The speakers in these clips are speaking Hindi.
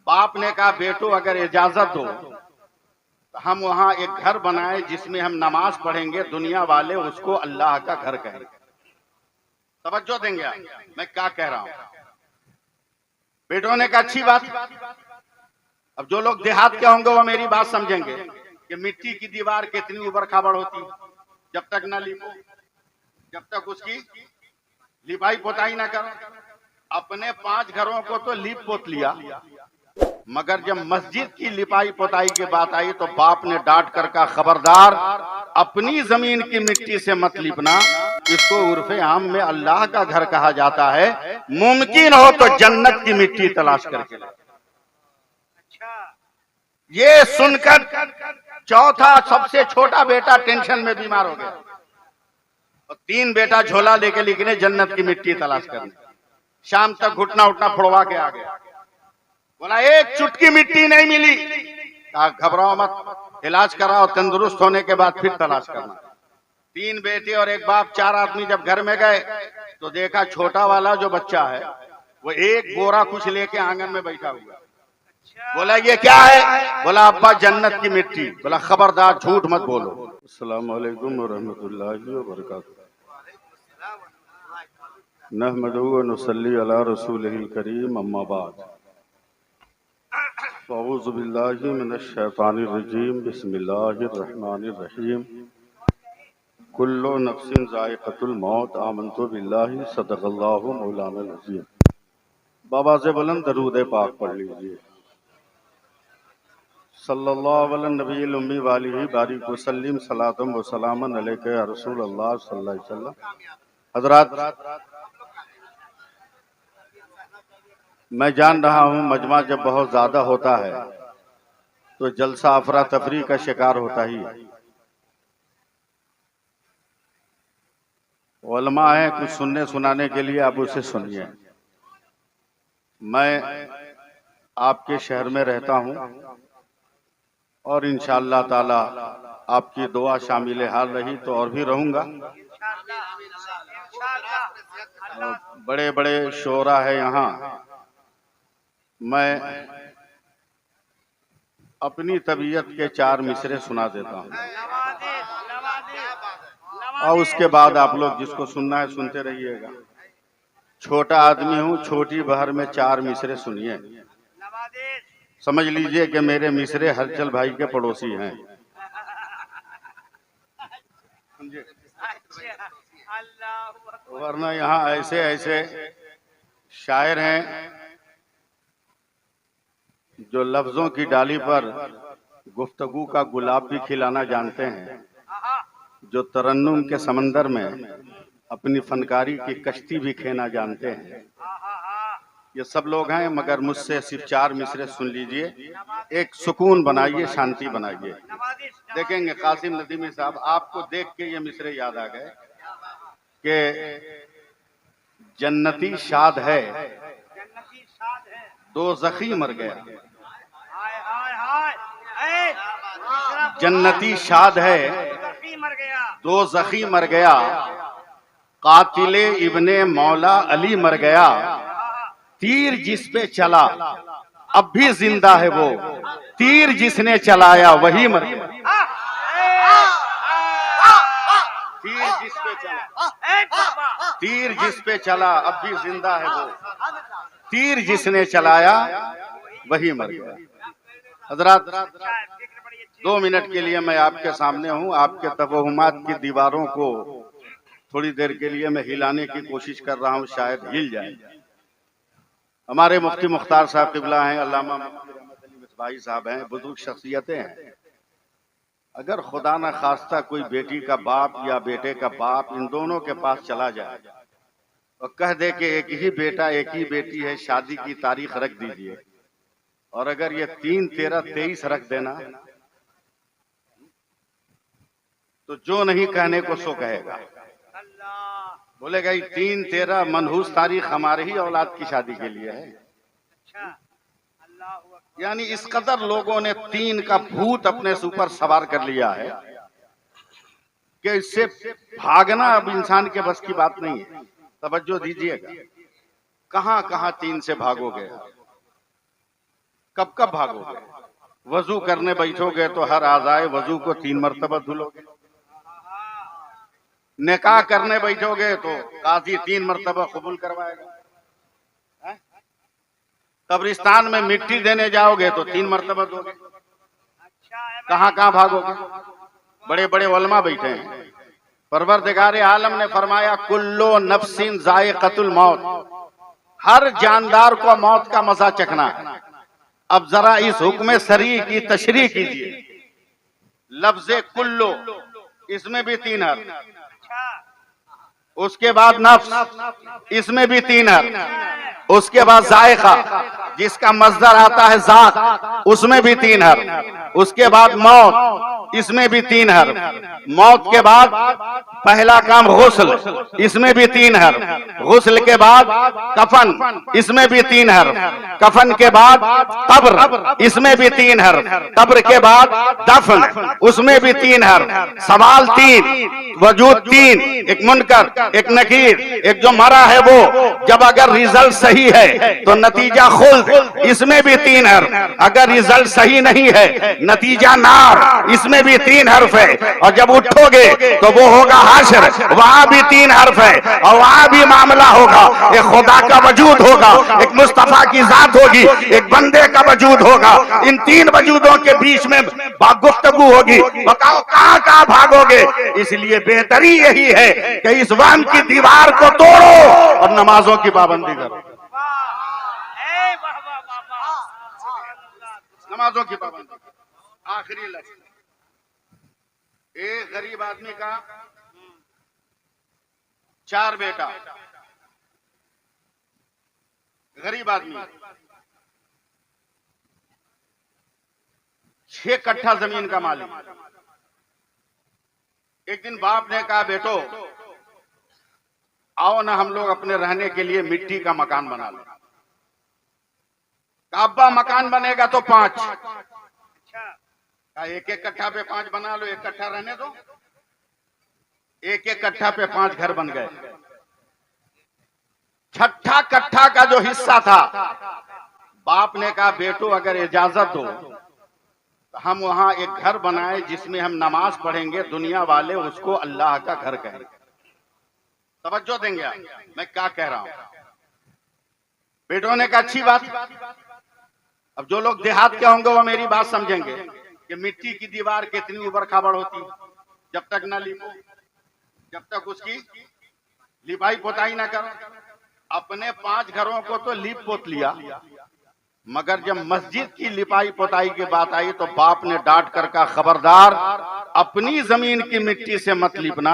बाप ने कहा बेटो अगर इजाजत दो तो हम वहां एक घर बनाए जिसमें हम नमाज पढ़ेंगे, दुनिया वाले उसको अल्लाह का घर कहेंगे। तवज्जो देंगे आप, मैं क्या कह रहा हूं। बेटों ने कहा अच्छी बात। अब जो लोग देहात के होंगे वो मेरी बात समझेंगे कि मिट्टी की दीवार कितनी उबड़ खाबड़ होती, जब तक ना लिपो, जब तक उसकी लिपाई पोताई ना करो। अपने 5 घरों को तो लीप पोत लिया, मगर जब मस्जिद की लिपाई पोताई की बात आई तो बाप ने डांट कर कहा खबरदार, अपनी जमीन की मिट्टी से मत लिपना, इसको उर्फे आम में अल्लाह का घर कहा जाता है। मुमकिन हो तो जन्नत की मिट्टी तलाश करके लाओ। ये सुनकर चौथा सबसे छोटा बेटा टेंशन में बीमार हो गया और 3 बेटा झोला लेके निकले जन्नत की मिट्टी तलाश करने। शाम तक घुटना उठना फोड़वा के आ गया। बोला एक चुटकी मिट्टी नहीं मिली। कहा घबराओ मत, इलाज कराओ, तंदुरुस्त होने के बाद फिर तलाश करना। 3 बेटे और एक बाप, 4 आदमी जब घर में गए तो देखा छोटा वाला जो बच्चा है वो एक बोरा कुछ लेके आंगन में बैठा हुआ। बोला ये क्या है? बोला अब्बा जन्नत की मिट्टी। बोला खबरदार झूठ मत बोलो। अस्सलाम वालेकुम रहमतुल्लाहि व बरकातहू। नहमदुहु व नुसल्ली अला रसूलिहिल करीम, अम्मा बाद। अऊज़ु बिल्लाहि मिनश शैतानिर रजीम, बिस्मिल्लाहिर रहमानिर रहीम। कुल्लु नफ्सिन ज़ाइक़तुल मौत, आमन्तु बिल्लाहि, सदक़ल्लाहु मौलाना अज़ीम। बाबा से बुलंद दरूद पाक पढ़ लीजिए। सल्लल्लाहु अलैहि नबील उम्मी वालिही बारिक वसल्लिम सलातम व सलामन अलैका या रसूल अल्लाह सल्लल्लाहु अलैहि वसल्लम। हज़रात, मैं जान रहा हूँ मजमा जब बहुत ज्यादा होता है तो जलसा अफरा तफरी का शिकार होता ही है। उलमा है कुछ सुनने सुनाने के लिए, आप उसे सुनिए। मैं आपके शहर में रहता हूँ और इंशाअल्लाह ताला आपकी दुआ शामिल हाल रही तो और भी रहूंगा। बड़े बड़े शोरा है यहाँ। मैं अपनी तबीयत के 4 मिसरे सुना देता हूँ और उसके बाद आप लोग जिसको सुनना है सुनते रहिएगा। छोटा आदमी हूँ, छोटी बहर में 4 मिसरे सुनिए। समझ लीजिए कि मेरे मिसरे हलचल भाई के पड़ोसी हैं। वरना यहाँ ऐसे ऐसे शायर हैं जो लफ्जों की डाली पर गुफ्तगू का गुलाब भी खिलाना जानते हैं, जो तरन्नुम के समंदर में अपनी फनकारी की कश्ती भी खेना जानते हैं। ये सब लोग हैं, मगर मुझसे सिर्फ 4 मिसरे सुन लीजिए, एक सुकून बनाइए, शांति बनाइए। देखेंगे कासिम नदीमी साहब, आपको देख के ये मिसरे याद आ गए कि जन्नती शाद है, दो जख्मी मर गया। जन्नती शाद है, दो जख्मी मर गया। कातिले इब्ने मौला अली मर गया। तीर जिस पे चला अब भी जिंदा है वो, तीर जिसने चलाया वही मर गया। तीर जिस पे चला अब भी जिंदा है वो, तीर जिसने चलाया वही मर गया। हजरात, 2 मिनट के लिए मैं आपके सामने हूँ। आपके तवहुमात की दीवारों को थोड़ी देर के लिए मैं हिलाने की कोशिश कर रहा हूँ, शायद हिल जाए। हमारे मुफ्ती मुख्तार साहब किबला हैं, अल्लामा भाई साहब हैं, बुजुर्ग शख्सियतें हैं। अगर खुदा न खास्ता कोई बेटी का बाप या बेटे का बाप इन दोनों के पास चला जाए और कह दे कि एक ही बेटा एक ही बेटी है, शादी की तारीख रख दीजिए, और अगर ये 3, 13, 23 रख देना तो जो नहीं कहने को सो कहेगा। बोलेगा 3, 13 मनहूस तारीख हमारे ही औलाद की शादी के लिए है। यानी इस कदर लोगों ने 3 का भूत अपने ऊपर सवार कर लिया है कि इससे भागना अब इंसान के बस की बात नहीं है। तवज्जो दीजिएगा, कहां कहां 3 से भागोगे, कब कब भागोगे? वजू करने बैठोगे तो हर आज़ाए वजू को 3 मरतबा धुलोगे। निकाह करने बैठोगे तो काजी 3 मरतबा कबूल करवाएगा। कब्रिस्तान में मिट्टी देने जाओगे तो 3 मरतबा दोगे। कहाँ कहाँ भागोगे? बड़े बड़े उलमा बैठे हैं। परवरदिगारे आलम ने फरमाया कुल्लो नफ्सिन जायक़तुल मौत, हर जानदार को मौत का मजा चखना है। अब जरा इस हुक्म शरई की तशरीह कीजिए। लफ्ज़े कुल्लो, इसमें भी 3 हर्फ, उसके बाद नफ्स, इसमें भी 3 हर्फ, उसके बाद जायका जिसका मज़दर आता है जात, उसमें भी 3 हर्फ, उसके बाद मौत, इसमें भी 3 हर्फ, मौत के बाद पहला काम गुस्ल, इसमें भी 3 हर्फ, गुस्ल के बाद कफन, इसमें भी 3 हर्फ, कफन के बाद कब्र, इसमें भी 3 हर्फ, कब्र के बाद दफन, उसमें भी 3 हर्फ, सवाल 3, वजूद 3, एक मुनकर, एक नकीर, एक जो मरा है वो। जब अगर रिजल्ट सही है तो नतीजा खुल्द, इसमें भी 3 हर्फ, अगर रिजल्ट सही नहीं है नतीजा नार, इसमें भी 3 हर्फ है, और जब उठोगे तो वो होगा हाशर, वहां भी 3 हर्फ है, और वहां भी मामला होगा। एक खुदा का वजूद होगा, एक मुस्तफा की जात होगी, एक बंदे का वजूद होगा। इन 3 वजूदों के बीच में गुफ्तगू होगी। बताओ कहां कहां भागोगे? इसलिए बेहतरी यही है कि इस वहम की दीवार को तोड़ो और नमाजों की पाबंदी करो। नमाजों की पाबंदी। आखिरी लफ्ज, एक गरीब आदमी का 4 बेटा, गरीब आदमी 6 कट्ठा जमीन का मालिक। एक दिन बाप ने कहा बेटो आओ ना हम लोग अपने रहने के लिए मिट्टी का मकान बना लो। अब्बा मकान बनेगा तो 5, एक एक कट्ठा पे 5 बना लो, 1 कट्ठा रहने दो। 1-1 कट्ठा पे 5 घर बन गए। 6ठा कट्ठा का जो हिस्सा था, बाप ने कहा बेटो अगर इजाजत दो तो हम वहां एक घर बनाए जिसमें हम नमाज पढ़ेंगे, दुनिया वाले उसको अल्लाह का घर कहेंगे। तवज्जो देंगे आप, मैं क्या कह रहा हूं? बेटों ने कहा अच्छी बात। अब जो लोग देहात के होंगे वो मेरी बात समझेंगे कि मिट्टी की दीवार कितनी उबड़ खाबड़ होती है। जब तक ना लिपो, जब तक उसकी लिपाई पोताई ना करो। अपने 5 घरों को तो लीप पोत लिया, मगर जब मस्जिद की लिपाई पोताई की बात आई तो बाप ने डांट कर कहा खबरदार, अपनी जमीन की मिट्टी से मत लिपना,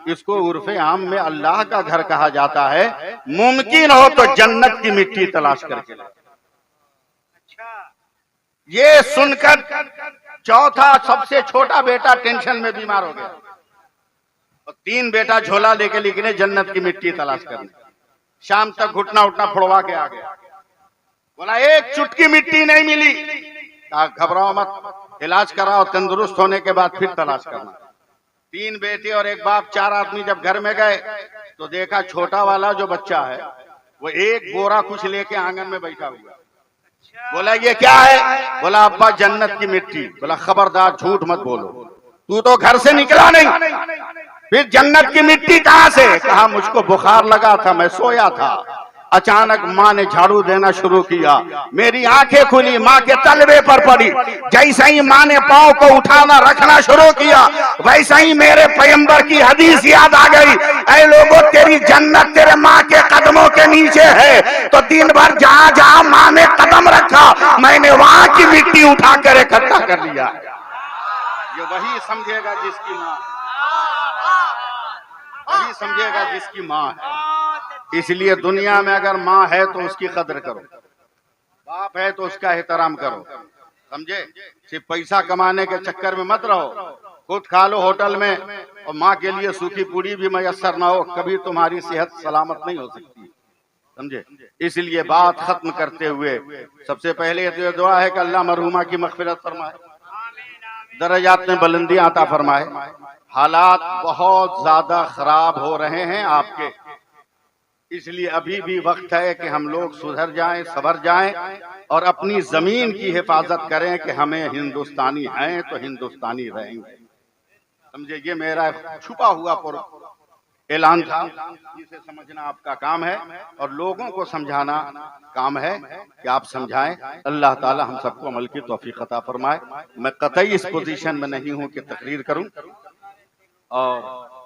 इसको उर्फे आम में अल्लाह का घर कहा जाता है। मुमकिन हो तो जन्नत की मिट्टी तलाश करके लाओ। ये सुनकर चौथा सबसे छोटा बेटा टेंशन में बीमार हो गया, और 3 बेटा झोला लेके निकले जन्नत की मिट्टी तलाश करने। शाम तक घुटना उठना फोड़वा के आ गया। बोला एक चुटकी मिट्टी नहीं मिली। कहा घबराओ मत, इलाज कराओ, तंदुरुस्त होने के बाद फिर तलाश करना। 3 बेटे और एक बाप, 4 आदमी जब घर में गए तो देखा छोटा वाला जो बच्चा है वो एक बोरा कुछ लेके आंगन में बैठा हुआ। बोला ये क्या है? बोला अब्बा जन्नत की मिट्टी। बोला खबरदार झूठ मत बोलो, तू तो घर से निकला नहीं, फिर जन्नत की मिट्टी कहां से? कहा मुझको बुखार लगा था, मैं सोया था, अचानक माँ ने झाड़ू देना शुरू किया, मेरी आंखें खुली, माँ के तलवे पर पड़ी। जैसे ही माँ ने पाँव को उठाना रखना शुरू किया, वैसे ही मेरे पैगंबर की हदीस याद आ गई, ऐ लोगों तेरी जन्नत तेरे माँ के कदमों के नीचे है। तो दिन भर जहाँ जहाँ माँ ने कदम रखा मैंने वहां की मिट्टी उठा कर इकट्ठा कर लिया। ये वही समझेगा जिसकी माँ, वही समझेगा जिसकी माँ है। इसलिए दुनिया में अगर माँ है तो उसकी कदर करो, बाप है तो उसका एहतराम करो, समझे? सिर्फ पैसा कमाने के चक्कर में मत रहो। खुद खा लो होटल में और माँ के लिए सूखी पूरी भी मयसर ना हो, कभी तुम्हारी सेहत सलामत नहीं हो सकती, समझे? इसलिए बात खत्म करते हुए सबसे पहले ये दुआ है कि अल्लाह मरहुमा की मग़फ़िरत फरमाए, दर्जात में बुलंदी अता फरमाए। हालात बहुत ज्यादा खराब हो रहे हैं आपके, इसलिए अभी भी वक्त है कि हम लोग सुधर जाएं, सवर जाएं और अपनी जमीन की हिफाजत करें कि हमें हिंदुस्तानी हैं तो हिंदुस्तानी रहेंगे। समझे, ये मेरा छुपा हुआ ऐलान था, जिसे समझना आपका काम है और लोगों को समझाना काम है कि आप समझाएं। अल्लाह ताला हम सबको अमल की तौफीक अता फरमाए। मैं कतई इस पोजीशन में नहीं हूं कि तकरीर करूं और